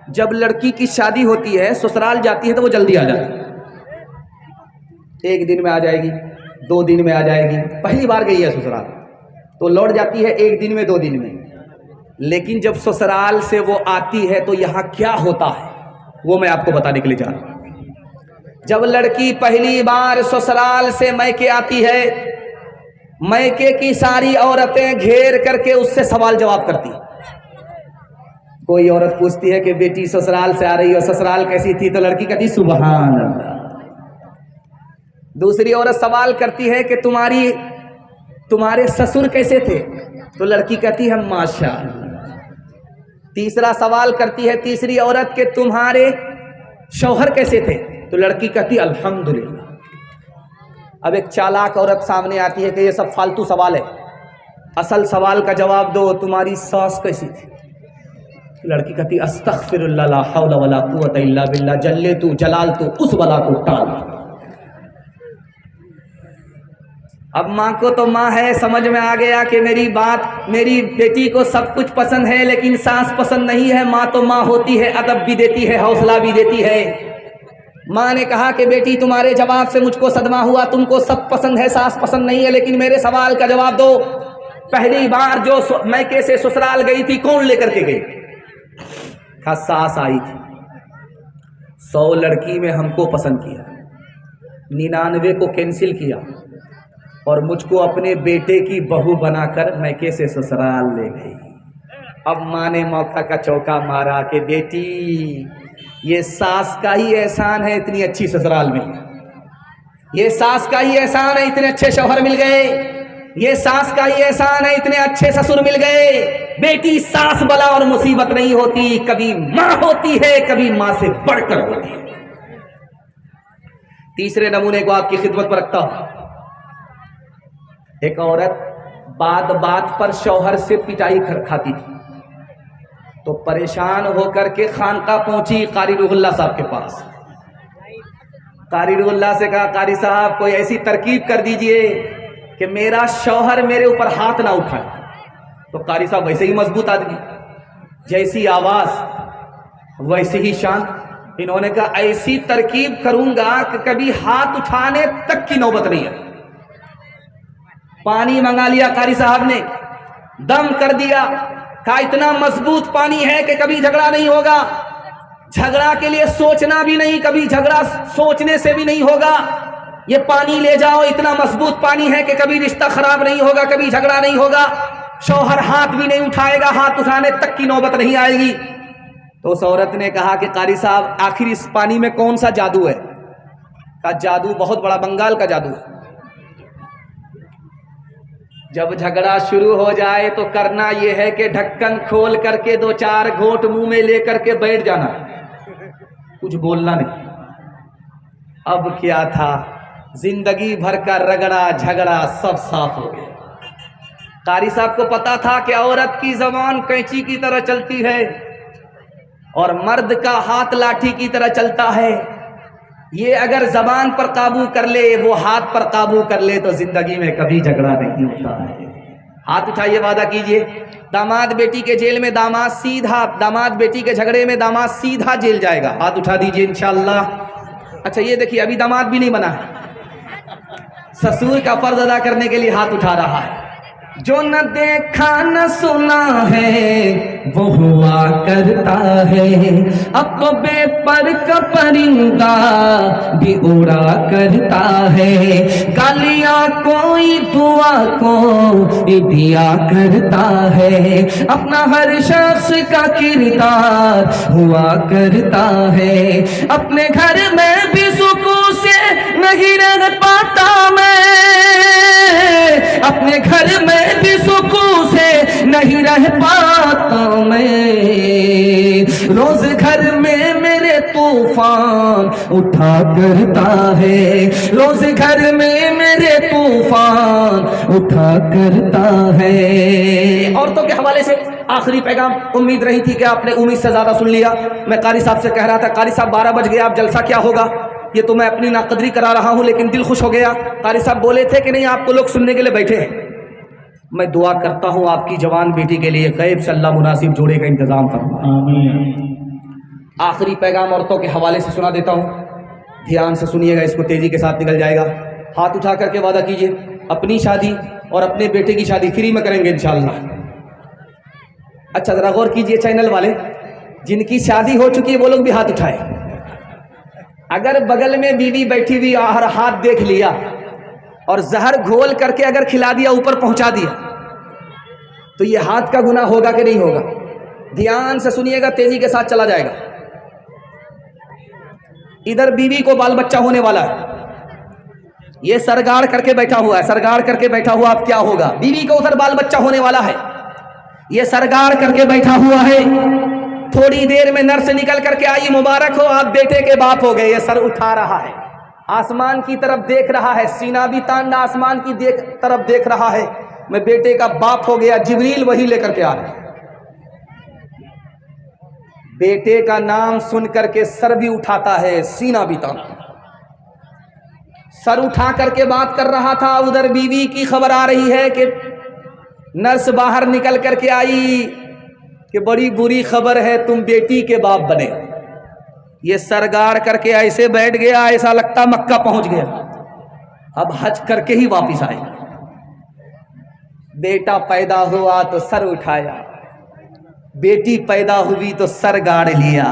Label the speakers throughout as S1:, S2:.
S1: जब लड़की की शादी होती है, ससुराल जाती है तो वो जल्दी आ जाती है। 1 दिन में आ जाएगी, 2 दिन में आ जाएगी। पहली बार गई है ससुराल तो लौट जाती है 1 दिन में, 2 दिन में। लेकिन जब ससुराल से वो आती है तो यहाँ क्या होता है वो मैं आपको बताने के लिए जा रहा हूँ। जब लड़की पहली बार ससुराल से मैके आती है, मैके की सारी औरतें घेर करके उससे सवाल जवाब करती। कोई औरत पूछती है कि बेटी ससुराल से आ रही है, ससुराल कैसी थी? तो लड़की कहती सुभान अल्लाह। दूसरी औरत सवाल करती है कि तुम्हारे ससुर कैसे थे? तो लड़की कहती है माशाअल्लाह। तीसरा सवाल करती है तीसरी औरत के तुम्हारे शौहर कैसे थे? तो लड़की कहती अल्हम्दुलिल्लाह। अब एक चालाक औरत सामने आती है कि ये सब फालतू सवाल है, असल सवाल का जवाब दो, तुम्हारी सास कैसी थी? लड़की कहती अस्तगफिरुल्लाह ला हौला वला कुव्वता इल्ला बिल्लाह, जल्ले तू जलाल तू उस बला को टाल। अब माँ को तो माँ है, समझ में आ गया कि मेरी बेटी को सब कुछ पसंद है लेकिन सास पसंद नहीं है। माँ तो माँ होती है, अदब भी देती है, हौसला भी देती है। माँ ने कहा कि बेटी तुम्हारे जवाब से मुझको सदमा हुआ, तुमको सब पसंद है, सास पसंद नहीं है, लेकिन मेरे सवाल का जवाब दो। पहली बार जो मैके से ससुराल गई थी कौन लेकर के गई? कहा सास आई थी। 100 लड़की में हमको पसंद किया, 99 को कैंसिल किया और मुझको अपने बेटे की बहू बनाकर मैके से ससुराल ले गई। अब माँ ने मौका का चौका मारा कि बेटी ये सास का ही एहसान है, इतनी अच्छी ससुराल मिल गई। ये सास का ही एहसान है, इतने अच्छे शौहर मिल गए। ये सास का ही एहसान है, इतने अच्छे ससुर मिल गए। बेटी सास बला और मुसीबत नहीं होती, कभी माँ होती है, कभी माँ से बढ़कर होती है। तीसरे नमूने को आपकी खिदमत पर रखता हूं। एक औरत बात बात पर शौहर से पिटाई खाती थी तो परेशान होकर के खानका पहुंची कारी रुहुल्लाह साहब के पास। कारी रुहुल्लाह से कहा कारी साहब कोई ऐसी तरकीब कर दीजिए कि मेरा शौहर मेरे ऊपर हाथ ना उठाए। तो कारी साहब वैसे ही मजबूत आदमी, जैसी आवाज वैसे ही शान। इन्होंने कहा ऐसी तरकीब करूंगा कि कभी हाथ उठाने तक की नौबत नहीं है। पानी मंगा लिया कारी साहब ने, दम कर दिया, कहा इतना मजबूत पानी है कि कभी झगड़ा नहीं होगा। झगड़ा के लिए सोचना भी नहीं, कभी झगड़ा सोचने से भी नहीं होगा। ये पानी ले जाओ, इतना मजबूत पानी है कि कभी रिश्ता खराब नहीं होगा, कभी झगड़ा नहीं होगा। शौहर हाथ भी नहीं उठाएगा, हाथ उठाने तक की नौबत नहीं आएगी। तो उस औरत ने कहा कि कारी साहब आखिर इस पानी में कौन सा जादू है? कहा जादू बहुत बड़ा, बंगाल का जादू है। जब झगड़ा शुरू हो जाए तो करना यह है कि ढक्कन खोल करके 2-4 घोंट मुंह में लेकर के बैठ जाना, कुछ बोलना नहीं। अब क्या था, जिंदगी भर का रगड़ा झगड़ा सब साफ हो गया। कारी साहब को पता था कि औरत की जबान कैंची की तरह चलती है और मर्द का हाथ लाठी की तरह चलता है। ये अगर जबान पर काबू कर ले, वो हाथ पर काबू कर ले तो जिंदगी में कभी झगड़ा नहीं होता है। हाथ उठाइए, वादा कीजिए। दामाद बेटी के जेल में दामाद सीधा, दामाद बेटी के झगड़े में दामाद सीधा जेल जाएगा। हाथ उठा दीजिए इंशाअल्लाह। अच्छा ये देखिए अभी दामाद भी नहीं बना है, ससुर का फर्ज अदा करने के लिए हाथ उठा रहा है। जो न देखा न सुना है वो हुआ करता है, अब तो बेपर का परिंदा भी उड़ा करता है। गालियां कोई दुआ को दिया करता है, अपना हर शख्स का किरदार हुआ करता है। अपने घर में भी सुकून से नहीं रह पाता मैं, अपने घर में भी सुकून से नहीं रह पाता मैं। रोज घर में मेरे तूफान उठा करता है, रोज घर में मेरे तूफान उठा करता है। औरतों के हवाले से आखिरी पैगाम, उम्मीद रही थी कि आपने उम्मीद से ज्यादा सुन लिया। मैं कारी साहब से कह रहा था कारी साहब 12 बज गए, आप जलसा क्या होगा, ये तो मैं अपनी नाकदरी करा रहा हूं, लेकिन दिल खुश हो गया। कारी साहब बोले थे कि नहीं आपको लोग सुनने के लिए बैठे हैं। मैं दुआ करता हूं आपकी जवान बेटी के लिए, गैब से अल्लाह मुनासिब जोड़े का इंतजाम फरमाए। आखिरी पैगाम औरतों के हवाले से सुना देता हूँ, ध्यान से सुनिएगा, इसको तेज़ी के साथ निकल जाएगा। हाथ उठा करके वादा कीजिए, अपनी शादी और अपने बेटे की शादी फ्री में करेंगे इंशाअल्लाह। अच्छा ज़रा गौर कीजिए चैनल वाले, जिनकी शादी हो चुकी है वो लोग भी हाथ उठाए। अगर बगल में बीवी बैठी हुई और हाथ देख लिया और जहर घोल करके अगर खिला दिया, ऊपर पहुंचा दिया, तो ये हाथ का गुनाह होगा कि नहीं होगा? ध्यान से सुनिएगा, तेजी के साथ चला जाएगा। इधर बीवी को बाल बच्चा होने वाला है, ये सरगाड़ करके बैठा हुआ है, सरगाड़ करके बैठा हुआ, अब क्या होगा? बीवी को उधर बाल बच्चा होने वाला है, ये सरगाड़ करके बैठा हुआ है। थोड़ी देर में नर से निकल करके आई, मुबारक हो आप बेटे के बाप हो गए। ये सर उठा रहा है, आसमान की तरफ देख रहा है, सीना भी तांडा आसमान की तरफ देख रहा है, मैं बेटे का बाप हो गया। जिब्रील वही लेकर के आ रहा है। बेटे का नाम सुन करके सर भी उठाता है, सीना भी तानता। सर उठा करके बात कर रहा था, उधर बीवी की खबर आ रही है कि नर्स बाहर निकल करके आई कि बड़ी बुरी खबर है, तुम बेटी के बाप बने। ये सरगाड़ करके ऐसे बैठ गया, ऐसा लगता मक्का पहुंच गया, अब हज करके ही वापिस आएगा। बेटा पैदा हुआ तो सर उठाया, बेटी पैदा हुई तो सर गाड़ लिया।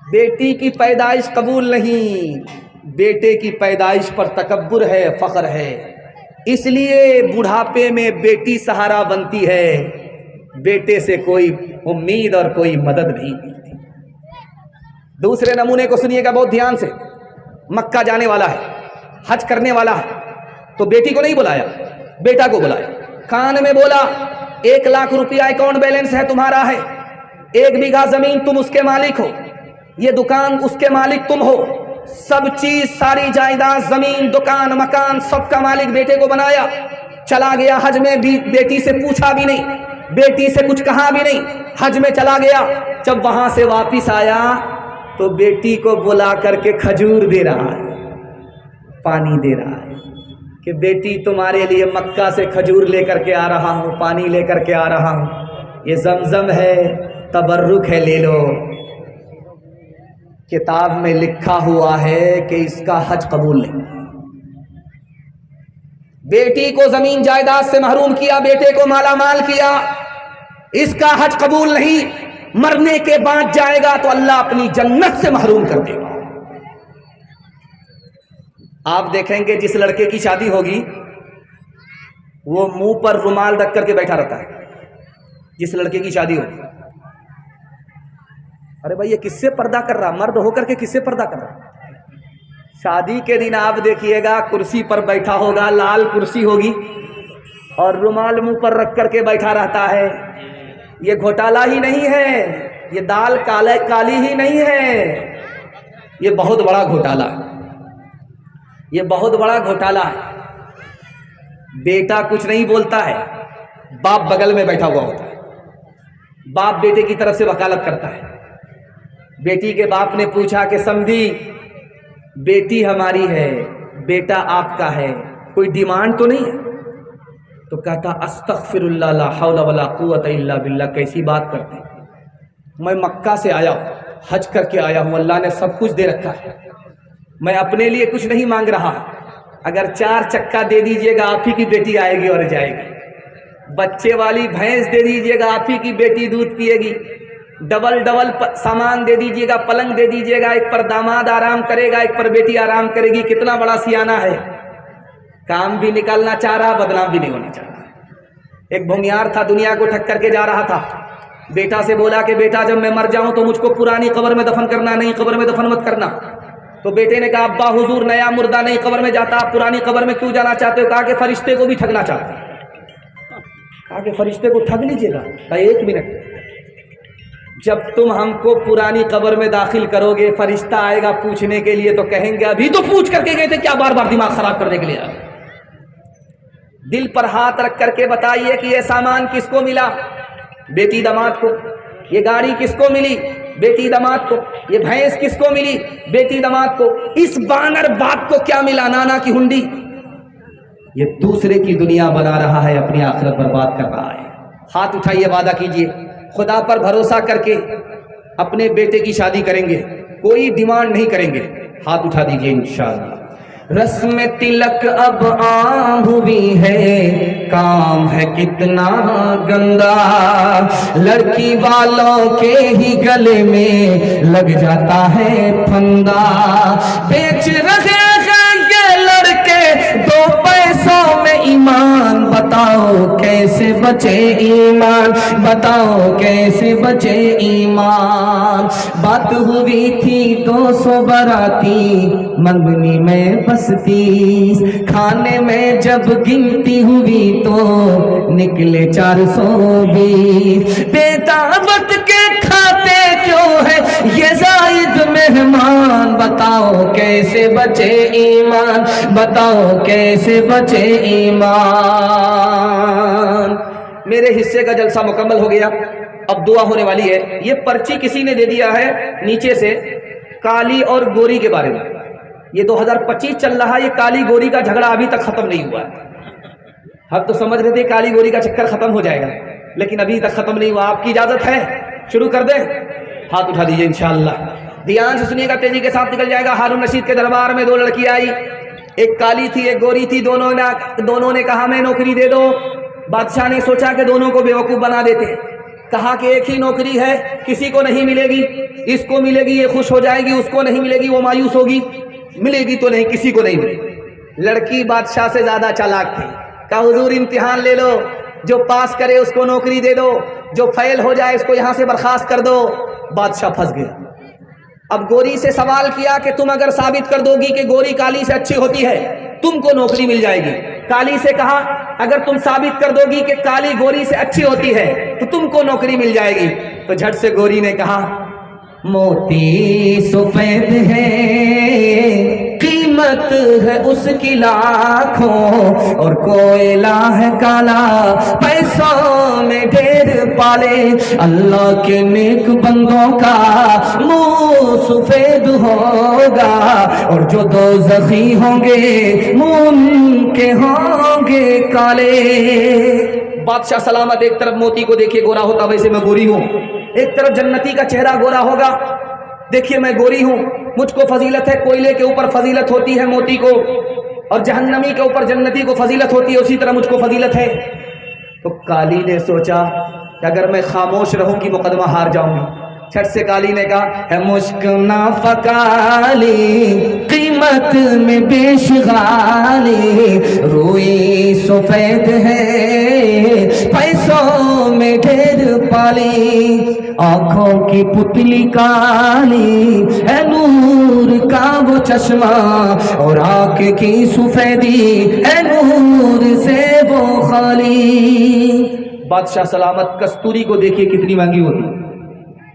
S1: बेटी की पैदाइश कबूल नहीं, बेटे की पैदाइश पर तकब्बुर है, फख्र है, इसलिए बुढ़ापे में बेटी सहारा बनती है, बेटे से कोई उम्मीद और कोई मदद नहीं मिलती। दूसरे नमूने को सुनिएगा बहुत ध्यान से। मक्का जाने वाला है, हज करने वाला है, तो बेटी को नहीं बुलाया, बेटा को बुलाया। कान में बोला, 1 लाख रुपया अकाउंट बैलेंस है, तुम्हारा है, 1 बीघा जमीन तुम उसके मालिक हो, ये दुकान उसके मालिक तुम हो, सब चीज सारी जायदाद जमीन दुकान मकान सबका मालिक बेटे को बनाया। चला गया हज में भी, बेटी से पूछा भी नहीं, बेटी से कुछ कहा भी नहीं, हज में चला गया। जब वहां से वापिस आया तो बेटी को बुला करके खजूर दे रहा है, पानी दे रहा है कि बेटी तुम्हारे लिए मक्का से खजूर लेकर के आ रहा हूँ, पानी लेकर के आ रहा हूँ, ये जमजम है, तबर्रुक है, ले लो। किताब में लिखा हुआ है कि इसका हज कबूल नहीं। बेटी को जमीन जायदाद से महरूम किया, बेटे को मालामाल किया, इसका हज कबूल नहीं। मरने के बाद जाएगा तो अल्लाह अपनी जन्नत से महरूम कर देगा। आप देखेंगे जिस लड़के की शादी होगी वो मुंह पर रुमाल रख करके बैठा रहता है, जिस लड़के की शादी होगी। अरे भाई ये किससे पर्दा कर रहा, मर्द होकर के किससे पर्दा कर रहा? शादी के दिन आप देखिएगा कुर्सी पर बैठा होगा, लाल कुर्सी होगी और रुमाल मुंह पर रख करके बैठा रहता है। ये घोटाला ही नहीं है, ये दाल काली ही नहीं है, ये बहुत बड़ा घोटाला है, ये बहुत बड़ा घोटाला है। बेटा कुछ नहीं बोलता है, बाप बगल में बैठा हुआ होता है, बाप बेटे की तरफ से वकालत करता है। बेटी के बाप ने पूछा कि समझी बेटी हमारी है, बेटा आपका है, कोई डिमांड तो नहीं है? तो कहता अस्तगफिरुल्लाह ला हौला वला कुव्वता इल्ला बिल्लाह। कैसी बात करते, मैं मक्का से आया हूँ, हज करके आया हूँ, अल्लाह ने सब कुछ दे रखा है, मैं अपने लिए कुछ नहीं मांग रहा। अगर 4 चक्का दे दीजिएगा आप ही की बेटी आएगी और जाएगी, बच्चे वाली भैंस दे दीजिएगा आप ही की बेटी दूध पिएगी, डबल सामान दे दीजिएगा, पलंग दे दीजिएगा, एक पर दामाद आराम करेगा, एक पर बेटी आराम करेगी। कितना बड़ा सियाना है, काम भी निकालना चाह रहा, बदनाम भी नहीं होना चाह रहा। एक भूमियार था, दुनिया को ठग करके जा रहा था। बेटा से बोला कि बेटा जब मैं मर जाऊं तो मुझको पुरानी कब्र में दफन करना, नहीं कब्र में दफन मत करना। तो बेटे ने कहा अब्बा हुजूर नया मुर्दा नहीं कब्र में जाता, आप पुरानी कब्र में क्यों जाना चाहते हो? कहा कि फरिश्ते को भी ठगना चाहते हैं। कहा कि फरिश्ते को ठग लीजिएगा। कहा 1 मिनट, जब तुम हमको पुरानी कब्र में दाखिल करोगे, फरिश्ता आएगा पूछने के लिए तो कहेंगे अभी तो पूछ करके गए थे, क्या बार बार दिमाग खराब करने के लिए आए? दिल पर हाथ रख करके बताइए कि ये सामान किसको मिला? बेटी दामाद को। ये गाड़ी किसको मिली? बेटी दामाद को। ये भैंस किसको मिली? बेटी दामाद को। इस बानर बाप को क्या मिला? नाना की हुंडी। ये दूसरे की दुनिया बना रहा है, अपनी आखिरत बर्बाद कर रहा है। हाथ उठाइए, वादा कीजिए खुदा पर भरोसा करके अपने बेटे की शादी करेंगे, कोई डिमांड नहीं करेंगे, हाथ उठा दीजिए इंशाअल्लाह। रस्म तिलक अब आम हुई है, काम है कितना गंदा, लड़की वालों के ही गले में लग जाता है फंदा। बेच रहे हैं ये लड़के दो पैसों में ईमान, बताओ कैसे बचे ईमान, बताओ कैसे बचे ईमान। बात हुई थी 200 बाराती, मंगनी में बस 30, खाने में जब गिनती हुई तो निकले 420। बेदावत के खाते क्यों है ये जायद मेहमान, बताओ कैसे बचे ईमान, बताओ कैसे बचे ईमान। मेरे हिस्से का जलसा मुकम्मल हो गया, अब दुआ होने वाली है। ये पर्ची किसी ने दे दिया है नीचे से काली और गोरी के बारे में। ये 2025 चल रहा है, ये काली गोरी का झगड़ा अभी तक खत्म नहीं हुआ है। हम तो समझ रहे थे काली गोरी का चक्कर खत्म हो जाएगा, लेकिन अभी तक खत्म नहीं हुआ। आपकी इजाजत है शुरू कर दे? हाथ उठा दीजिए इंशाअल्लाह। ध्यान से सुनिएगा, तेजी के साथ निकल जाएगा। हारून रशीद के दरबार में 2 लड़की आई, एक काली थी एक गोरी थी। दोनों ने कहा हमें नौकरी दे दो। बादशाह ने सोचा कि दोनों को बेवकूफ बना देते, कहा कि एक ही नौकरी है, किसी को नहीं मिलेगी, इसको मिलेगी ये खुश हो जाएगी, उसको नहीं मिलेगी वो मायूस होगी, मिलेगी तो नहीं, किसी को नहीं मिलेगी। लड़की बादशाह से ज्यादा चालाक थी, कहा हुजूर इम्तिहान ले लो, जो पास करे उसको नौकरी दे दो, जो फेल हो जाए उसको यहां से बर्खास्त कर दो। बादशाह फंस गया। अब गोरी से सवाल किया कि तुम अगर साबित कर दोगी कि गोरी काली से अच्छी होती है, तुमको नौकरी मिल जाएगी। काली से कहा अगर तुम साबित कर दोगी कि काली गोरी से अच्छी होती है तो तुमको नौकरी मिल जाएगी। तो झट से गोरी ने कहा मोती सफेद है, कीमत है उसकी लाखों, और कोयला है काला, पैसों में ढेर पाले। अल्लाह के नेक बंदों का मुंह सफेद होगा, और जो दो ज़ख़ी होंगे मुंह के होंगे काले। बादशाह सलामत एक तरफ मोती को देखिए गोरा होता, वैसे मैं गोरी हूं, एक तरफ जन्नती का चेहरा गोरा होगा, देखिए मैं गोरी हूं, मुझको फजीलत है। कोयले के ऊपर फजीलत होती है मोती को, और जहन्नमी के ऊपर जन्नती को फजीलत होती है, उसी तरह मुझको फजीलत है। तो काली ने सोचा कि अगर मैं खामोश रहूंगी मुकदमा हार जाऊंगी। छठ से काली ने कहा है मुश्क ना फकाली, कीमत में बेशगाली, रूई सफेद है, पैसों में ढेर पाली, आंखों की पुतली काली है, नूर का वो चश्मा, और आंख की सफेदी है, नूर से वो खाली। बादशाह सलामत कस्तूरी को देखिए कितनी महंगी होती,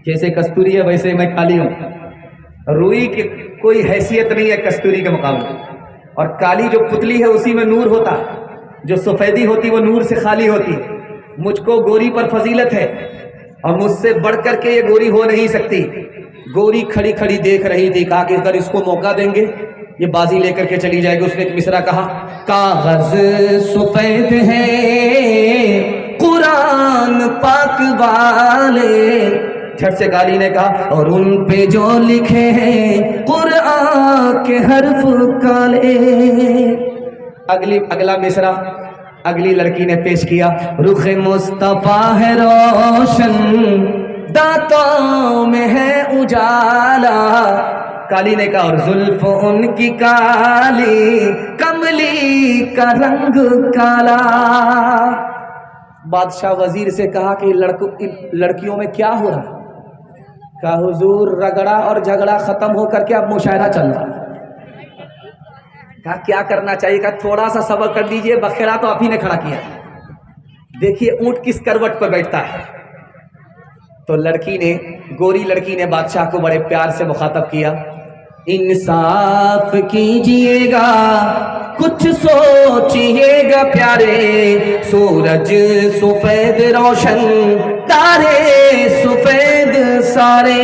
S1: जैसे कस्तूरी है वैसे मैं काली हूं। रुई की कोई हैसियत नहीं है कस्तूरी के मुकाबले, और काली जो पुतली है उसी में नूर होता, जो सफेदी होती वो नूर से खाली होती। मुझको गोरी पर फजीलत है, और मुझसे बढ़कर के ये गोरी हो नहीं सकती। गोरी खड़ी खड़ी देख रही थी, कहा कि अगर इसको मौका देंगे ये बाजी लेकर के चली जाएगी। उसने एक मिसरा कहा कागज सफेद है कुरान पाक वाले। झट से काली ने कहा और उन पे जो लिखे हैं कुरान के हर्फ काले। अगला मिसरा अगली लड़की ने पेश किया, रुख मुस्तफा है रोशन, दांतों में है उजाला। काली ने कहा और जुल्फ उनकी काली, कमली का रंग काला। बादशाह वजीर से कहा कि लड़कियों में क्या हो रहा? कहा हुजूर रगड़ा और झगड़ा खत्म होकर के अब मुशायरा चल रहा। कहा क्या करना चाहिए? कहा थोड़ा सा सब्र कर लीजिए, बखेड़ा तो आप ही ने खड़ा किया। देखिए ऊंट किस करवट पर बैठता है। तो गोरी लड़की ने बादशाह को बड़े प्यार से मुखातब किया, इंसाफ कीजिएगा, कुछ सोचिएगा प्यारे, सूरज सफेद रोशन, तारे सफेद सारे।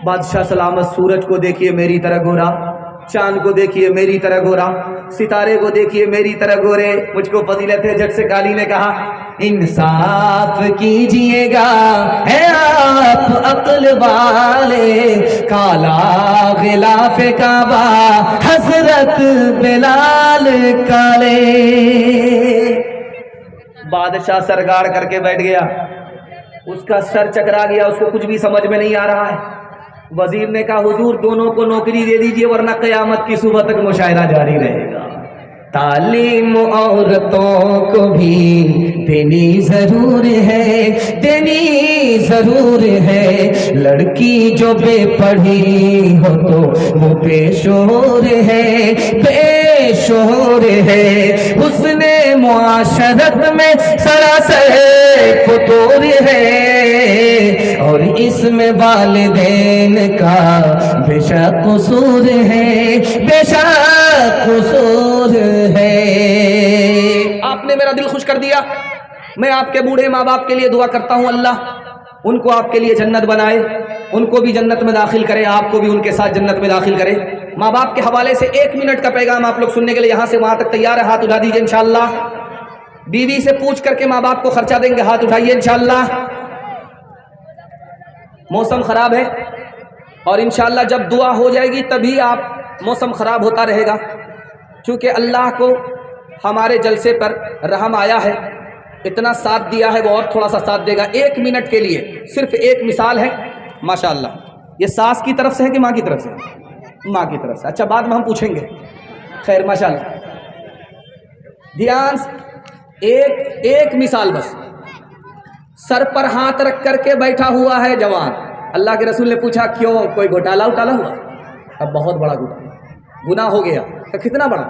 S1: बादशाह सलामत सूरज को देखिए मेरी तरह गोरा, चांद को देखिए मेरी तरह गोरा, सितारे को देखिए मेरी तरह गोरे, मुझको फजीलत है। झट से काली ने कहा इंसाफ कीजिएगा, है आप अक्ल वाले। काला गिलाफ काबा हजरत बिलाल काले। बादशाह सरगाड़ करके बैठ गया, उसका सर चकरा गया, उसको कुछ भी समझ में नहीं आ रहा है। वजीर ने कहा हुजूर दोनों को नौकरी दे दीजिए वरना कयामत की सुबह तक मुशायरा जारी रहेगा। तालीम औरतों को भी देनी जरूर है, देनी जरूर है। लड़की जो बेपढ़ी हो तो वो बेशोर है, बेशोर है। हुस्ने मुआशरत में सरासर फतूर है, और इसमें वालिदैन का बेशक कसूर है, बेशक कसूर है। आपने मेरा दिल खुश कर दिया। मैं आपके बूढ़े माँ बाप के लिए दुआ करता हूँ, अल्लाह उनको आपके लिए जन्नत बनाए, उनको भी जन्नत में दाखिल करे, आपको भी उनके साथ जन्नत में दाखिल करे। माँ बाप के हवाले से 1 मिनट का पैगाम आप लोग सुनने के लिए यहाँ से वहाँ तक तैयार है? हाथ उठा दीजिए इंशाअल्लाह। बीवी से पूछ करके माँ बाप को खर्चा देंगे, हाथ उठाइए इंशाअल्लाह। मौसम खराब है और इंशाअल्लाह जब दुआ हो जाएगी तभी आप, मौसम खराब होता रहेगा क्योंकि अल्लाह को हमारे जलसे पर रहम आया है, इतना साथ दिया है, वो और थोड़ा सा साथ देगा। 1 मिनट के लिए सिर्फ एक मिसाल है माशाअल्लाह। ये सास की तरफ से है कि माँ की तरफ से? माँ की तरफ से। अच्छा बाद में हम पूछेंगे। खैर माशाअल्लाह, ध्यान, एक मिसाल बस। सर पर हाथ रख करके बैठा हुआ है जवान। अल्लाह के रसूल ने पूछा क्यों, कोई घोटाला उटाला हुआ? अब बहुत बड़ा गुनाह हो गया। तो कितना बड़ा?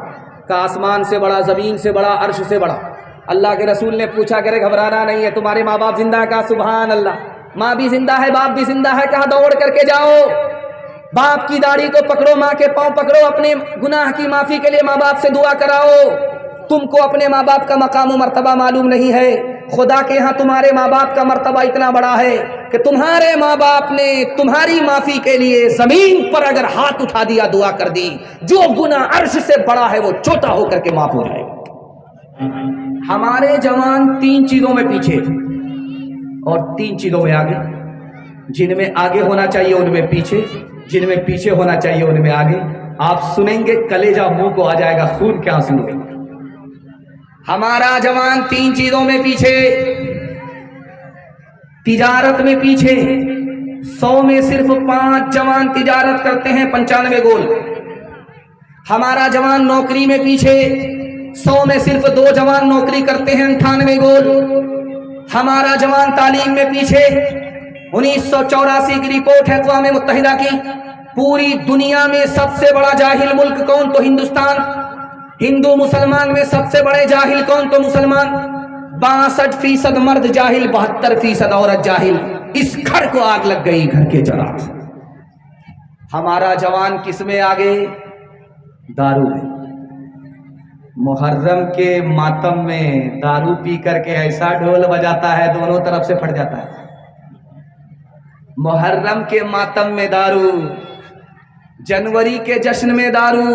S1: का आसमान से बड़ा, ज़मीन से बड़ा, अर्श से बड़ा। अल्लाह के रसूल ने पूछा करे घबराना नहीं है, तुम्हारे माँ बाप जिंदा है? कहा सुभान अल्लाह, माँ भी जिंदा है, बाप भी जिंदा है। कहा दौड़ करके जाओ, बाप की दाढ़ी को पकड़ो, माँ के पाँव पकड़ो, अपने गुनाह की माफ़ी के लिए माँ बाप से दुआ कराओ। तुमको अपने माँ बाप का मकाम मर्तबा मालूम नहीं है, खुदा के यहाँ तुम्हारे माँ बाप का मर्तबा इतना बड़ा है कि तुम्हारे माँ बाप ने तुम्हारी माफ़ी के लिए ज़मीन पर अगर हाथ उठा दिया, दुआ कर दी, जो गुनाह अर्श से बड़ा है वो छोटा होकर के माफ़ हो जाएगा। हमारे जवान 3 चीज़ों में पीछे और 3 चीज़ों में आगे। जिनमें आगे होना चाहिए उनमें पीछे, जिनमें पीछे होना चाहिए उनमें आगे। आप सुनेंगे कलेजा मुंह को आ जाएगा, खून क्या सुनोगे। हमारा जवान 3 चीजों में पीछे। तिजारत में पीछे, 100 में सिर्फ 5 जवान तिजारत करते हैं, 95 गोल। हमारा जवान नौकरी में पीछे, 100 में सिर्फ 2 जवान नौकरी करते हैं, 98 गोल। हमारा जवान तालीम में पीछे। 1984 की रिपोर्ट है अक़वाम मुत्तहिदा की, पूरी दुनिया में सबसे बड़ा जाहिल मुल्क कौन? तो हिंदुस्तान। हिंदू मुसलमान में सबसे बड़े जाहिल कौन? तो मुसलमान। 62% मर्द जाहिल, 72% औरत जाहिल। इस घर को आग लग गई, घर के चिराग से। हमारा जवान किसमें आगे? दारू में। मुहर्रम के मातम में दारू पी करके ऐसा ढोल बजाता है दोनों तरफ से फट जाता है। मुहर्रम के मातम में दारू, जनवरी के जश्न में दारू।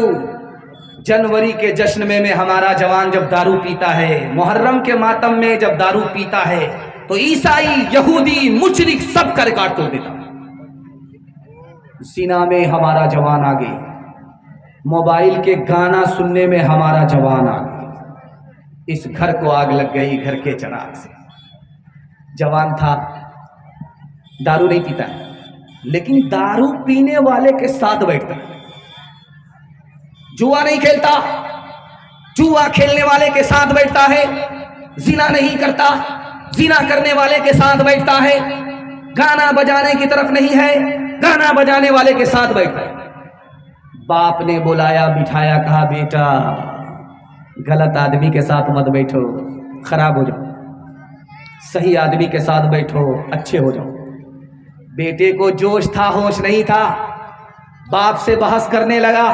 S1: जनवरी के जश्न में हमारा जवान जब दारू पीता है, मुहर्रम के मातम में जब दारू पीता है तो ईसाई, यहूदी, मुशरिक सब का रिकॉर्ड तोड़ देता। सीना में हमारा जवान आगे, मोबाइल के गाना सुनने में हमारा जवान आगे। इस घर को आग लग गई, घर के चिराग से। जवान था, दारू नहीं पीता है, लेकिन दारू पीने वाले के साथ बैठता है। जुआ नहीं खेलता, जुआ खेलने वाले के साथ बैठता है। जिना नहीं करता, जिना करने वाले के साथ बैठता है। गाना बजाने की तरफ नहीं है, गाना बजाने वाले के साथ बैठता है। बाप ने बुलाया, बिठाया, कहा बेटा गलत आदमी के साथ मत बैठो, खराब हो जाओ, सही आदमी के साथ बैठो, अच्छे हो जाओ। बेटे को जोश था, होश नहीं था। बाप से बहस करने लगा,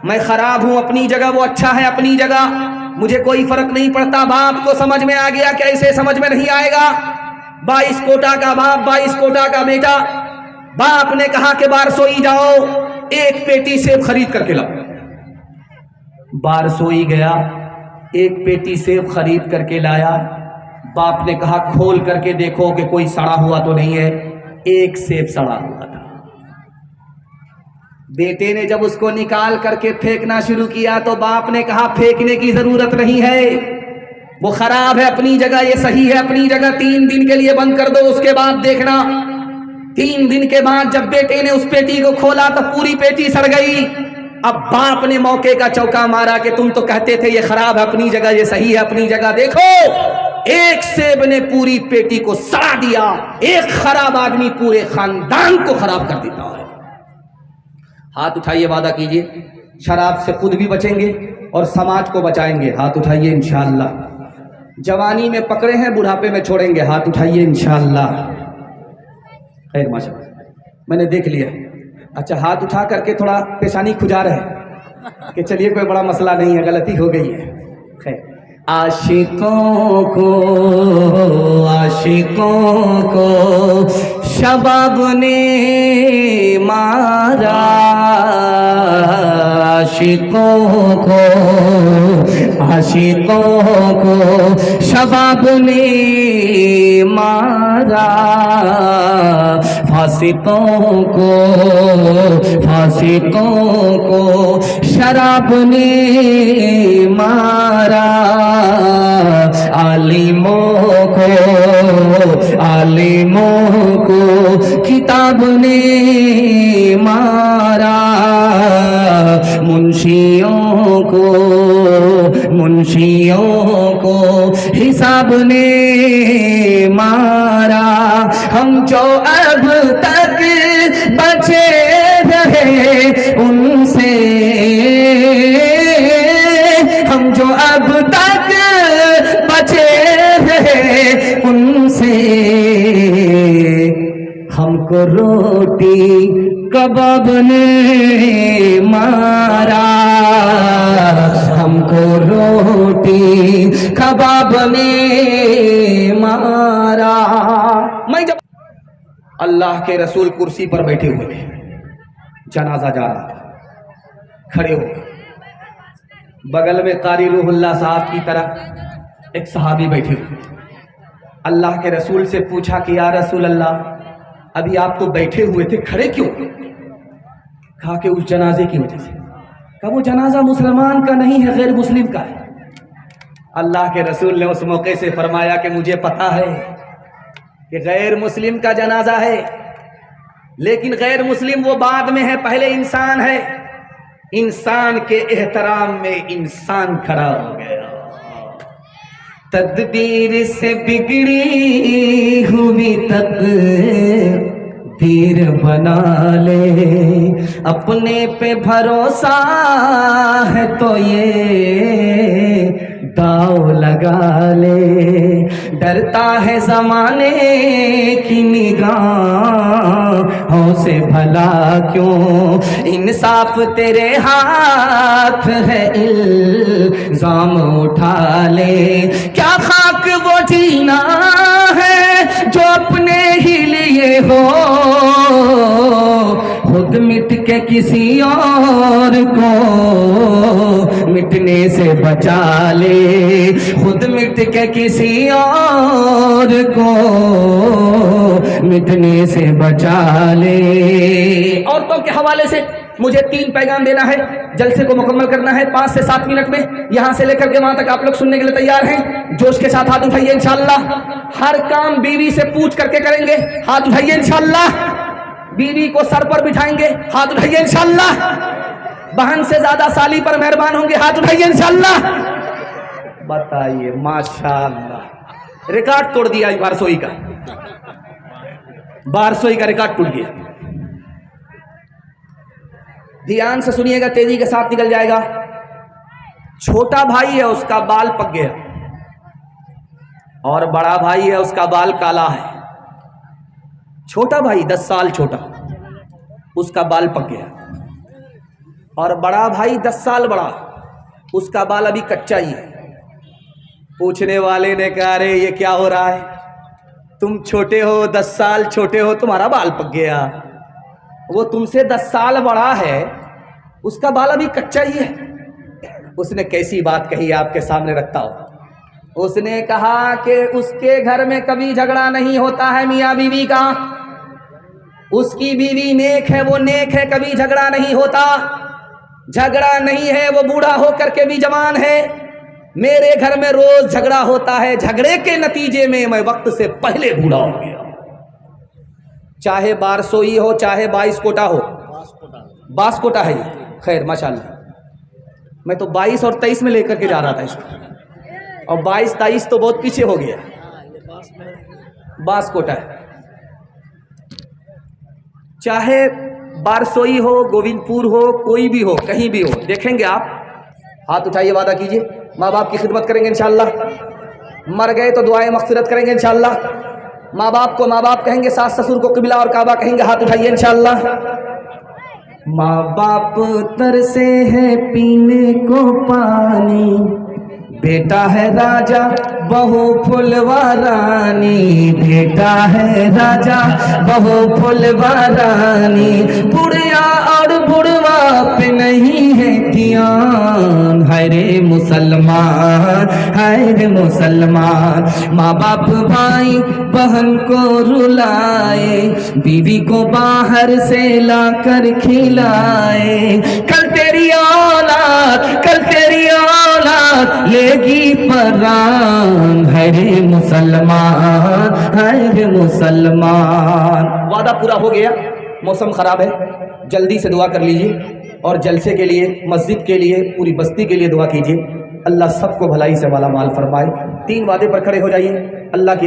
S1: मैं खराब हूं अपनी जगह, वो अच्छा है अपनी जगह, मुझे कोई फर्क नहीं पड़ता। बाप को समझ में आ गया, कैसे समझ में नहीं आएगा? 22 कोटा का बाप, 22 कोटा का बेटा। बाप ने कहा कि बारसोई जाओ, 1 पेटी सेब खरीद करके लाओ। बारसोई गया, 1 पेटी सेब खरीद करके लाया। बाप ने कहा खोल करके देखो कि कोई सड़ा हुआ तो नहीं है। एक सेब सड़ा हुआ था। बेटे ने जब उसको निकाल करके फेंकना शुरू किया तो बाप ने कहा फेंकने की जरूरत नहीं है, वो खराब है अपनी जगह, ये सही है अपनी जगह, 3 दिन के लिए बंद कर दो, उसके बाद देखना। 3 दिन के बाद जब बेटे ने उस पेटी को खोला तो पूरी पेटी सड़ गई। अब बाप ने मौके का चौका मारा कि तुम तो कहते थे ये खराब है अपनी जगह, ये सही है अपनी जगह, देखो एक सेब ने पूरी पेटी को सड़ा दिया। एक खराब आदमी पूरे खानदान को खराब कर देता है। हाथ उठाइए, वादा कीजिए शराब से खुद भी बचेंगे और समाज को बचाएंगे। हाथ उठाइए इंशाअल्लाह। जवानी में पकड़े हैं, बुढ़ापे में छोड़ेंगे। हाथ उठाइए इंशाअल्लाह। खैर माशाअल्लाह, मैंने देख लिया। अच्छा, हाथ उठा करके थोड़ा पेशानी खुजा रहे कि चलिए कोई बड़ा मसला नहीं है, गलती हो गई है। खैर, आशिकों को शबाब ने मारा, आशिकों को शबाब ने मारा, फासिकों को शराब ने मारा, आलिमों को किताब ने मारा, मुंशियों को हिसाब ने मारा। हम जो अब तक बचे रहे उनसे, हम जो अब तक बचे रहे उनसे, हमको रोटी कबाब ने मारा, हमको रोटी कबाब ने मारा। मैं जब अल्लाह के रसूल कुर्सी पर बैठे हुए थे, जनाजा जा रहा था, खड़े हो गए। बगल में कारी रूहुल्लाह साहब की तरह एक सहाबी बैठे हुए थे। अल्लाह के रसूल से पूछा कि या रसूल अल्लाह, अभी आप तो बैठे हुए थे, खड़े क्यों? कहा कि उस जनाजे की वजह से। कहा वो जनाजा मुसलमान का नहीं है, गैर मुस्लिम का है। अल्लाह के रसूल ने उस मौके से फरमाया कि मुझे पता है कि गैर मुस्लिम का जनाजा है, लेकिन गैर मुस्लिम वो बाद में है, पहले इंसान है। इंसान के एहतराम में इंसान खड़ा हो गया। तदबीर से बिगड़ी हुई तकदीर बना ले, अपने पे भरोसा है तो ये दाव लगा ले। डरता है ज़माने की निगाहों से भला क्यों, इंसाफ तेरे हाथ है इल्जाम उठा ले। क्या खाक वो जीना है जो अपने ही लिए हो, खुद मिट के किसी और को मिटने से बचा ले, खुद मिट के किसी और को मिटने से बचा ले। औरतों के हवाले से मुझे 3 पैगाम देना है, जलसे को मुकम्मल करना है 5 से 7 मिनट में। यहां से लेकर के वहां तक आप लोग सुनने के लिए तैयार हैं? जोश के साथ हाथ उठाइए इंशाअल्लाह। हर काम बीवी से पूछ करके करेंगे, हाथ उठाइए इंशाअल्लाह। बीवी को सर पर बिठाएंगे, हाथ उठाइए इंशाअल्लाह। बहन से ज्यादा साली पर मेहरबान होंगे, हाथ उठाइए इंशाअल्लाह। बताइए, माशाअल्लाह, रिकॉर्ड तोड़ दिया इस बार सोई का, बारसोई का रिकॉर्ड टूट गया। ध्यान से सुनिएगा, तेजी के साथ निकल जाएगा। छोटा भाई है, उसका बाल पक गया, और बड़ा भाई है, उसका बाल काला है। छोटा भाई 10 साल छोटा, उसका बाल पक गया, और बड़ा भाई 10 साल बड़ा, उसका बाल अभी कच्चा ही है। पूछने वाले ने कहा, अरे ये क्या हो रहा है, तुम छोटे हो, 10 साल छोटे हो, तुम्हारा बाल पक गया। वो तुमसे 10 साल बड़ा है, उसका बाल अभी कच्चा ही है। उसने कैसी बात कही आपके सामने रखता हो। उसने कहा कि उसके घर में कभी झगड़ा नहीं होता है मियाँ बीवी का, उसकी बीवी नेक है, वो नेक है, कभी झगड़ा नहीं होता। झगड़ा नहीं है, वो बूढ़ा होकर के भी जवान है। मेरे घर में रोज झगड़ा होता है, झगड़े के नतीजे में मैं वक्त से पहले बूढ़ा हो गया। चाहे बारसोई हो, चाहे 22 कोटा हो, 22 कोटा है ये। खैर माशाल्लाह, मैं तो 22 और 23 में लेकर के जा रहा था इसको, और 22-23 तो बहुत पीछे हो गया। 22 कोटा है। चाहे बारसोई हो, गोविंदपुर हो, कोई भी हो, कहीं भी हो, देखेंगे आप, हाथ उठाइए, वादा कीजिए माँ बाप की खिदमत करेंगे इंशाअल्लाह। मर गए तो दुआएं मग़फ़िरत करेंगे इंशाअल्लाह। माँ बाप को माँ बाप कहेंगे, सास ससुर को क़िबला और काबा कहेंगे। हाथ उठाइए इंशाअल्लाह। माँ बाप तरसे है पीने को पानी, बेटा है राजा बहू फुलवा रानी, बेटा है राजा बहू फुलवा रानी। बुढ़िया और बुढ़वा पे नहीं है ध्यान, हाय रे मुसलमान, हाय रे मुसलमान। माँ बाप भाई बहन को रुलाए, बीवी को बाहर से लाकर खिलाए। कल तेरी औलाद, कल तेरी औलाद लेगी परान, है रे मुसलमान, है रे मुसलमान। वादा पूरा हो गया। मौसम खराब है, जल्दी से दुआ कर लीजिए, और जलसे के लिए, मस्जिद के लिए, पूरी बस्ती के लिए दुआ कीजिए। अल्लाह सबको भलाई से माला माल फरमाए। 3 वादे पर खड़े हो जाइए। अल्लाह की